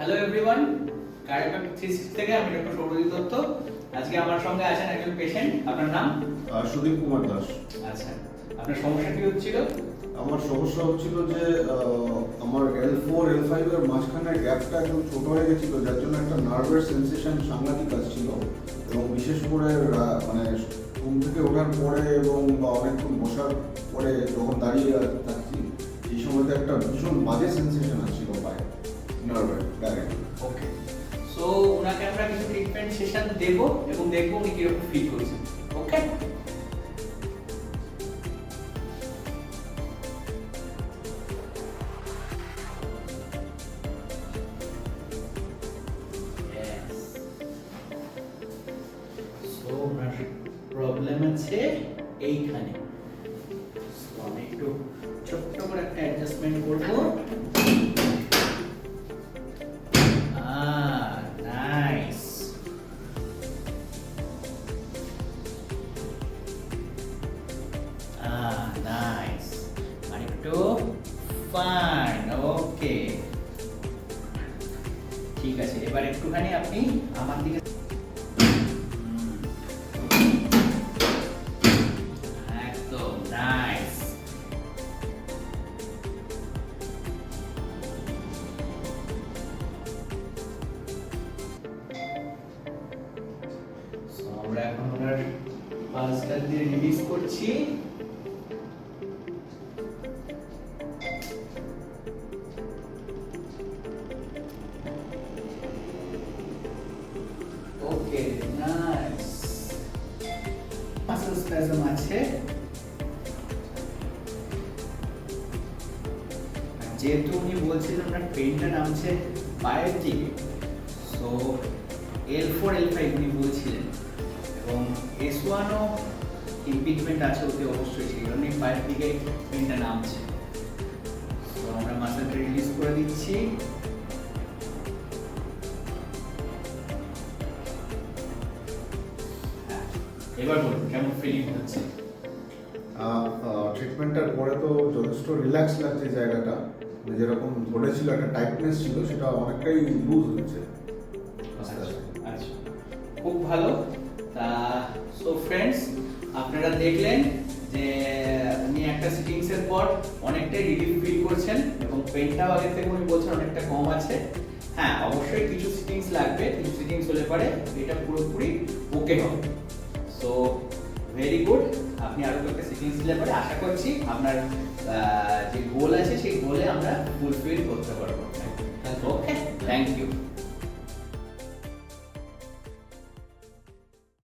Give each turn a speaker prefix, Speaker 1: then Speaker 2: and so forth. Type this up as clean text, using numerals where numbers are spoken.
Speaker 1: Hello everyone, chiropractic 360 থেকে আমি doctor Sourodip Dutta. আজকে আমার সঙ্গে আছেন একজন পেশেন্ট। আপনার নাম?
Speaker 2: সুদীপ কুমার দাস।
Speaker 1: আচ্ছা, আপনার সমস্যা কি হচ্ছিল?
Speaker 2: আমার সমস্যা হচ্ছিল যে আমার L4 L5 এর মাঝখানে গ্যাপটা একদম ছোট হয়ে গেছিল, যার জন্য একটা নার্ভের সেন্সেশন সাংঘাতিক আসছিল। এবং বিশেষ করে মানে ঘুম থেকে ওঠার পরে এবং অনেকক্ষণ বসার পরে যখন দাঁড়িয়ে থাকছি এই সময়তে একটা ভীষণ বাজে সেন্সেশন আসছিল পায়ে নার্ভের ডাইরেক্ট।
Speaker 1: ওকে, সো ওনাকে আমরা কিছু ট্রিটমেন্ট সেশন দেব এবং দেখব উনি কিরকম ফিল করছেন। ওকে, প্রবলেম আছে এইখানে। আমি একটু ছোট্ট করে একটা অ্যাডজাস্টমেন্ট করব। নাইস। নাইস, আরেকটু ফাইন। ওকে, ঠিক আছে। এবার একটুখানি আপনি আমার দিকে আমরা এখন ওনার পালসটা দিয়ে রিলিজ করছি। ওকে, নাইস। মাসল স্প্যাজম আছে। যেহেতু উনি বলছিলেন ওনার পেনটা নামছে পায়ের দিকে, সো L4 L5 উনি বলছিলেন, এবং S1 ও ইমপিজমেন্ট আছে ওতে অবশ্যই, সেই জন্য পায়ের দিকে পেনটা নামছে। তো আমরা মাসলটা রিলিজ করে দিচ্ছি। এবার বলুন কেমন ফিলিং হচ্ছে?
Speaker 2: ট্রিটমেন্টের পরে তো যথেষ্ট রিল্যাক্স লাগছে জায়গাটা, যেরকম ধরেছিল একটা টাইটনেস ছিল সেটা অনেকটাই লুজ হচ্ছে।
Speaker 1: আচ্ছা, খুব ভালো। তা সো ফ্রেন্ডস, আপনারা দেখলেন যে উনি একটা সিটিংসের পর অনেকটাই রিলিফ ফিল করছেন এবং পেনটাও আগে থেকে উনি বলছেন অনেকটা কম আছে। হ্যাঁ, অবশ্যই কিছু সিটিংস লাগবে, কিছু সিটিংস হলে পরে এটা পুরোপুরি ওকে হবে। So very good. আপনি আরো একটা সিটিংস দিলে পরে আশা করছি আপনার যে গোল আছে সেই গোলে আমরা ফুলফিল করতে পারবো। ওকে, থ্যাংক ইউ।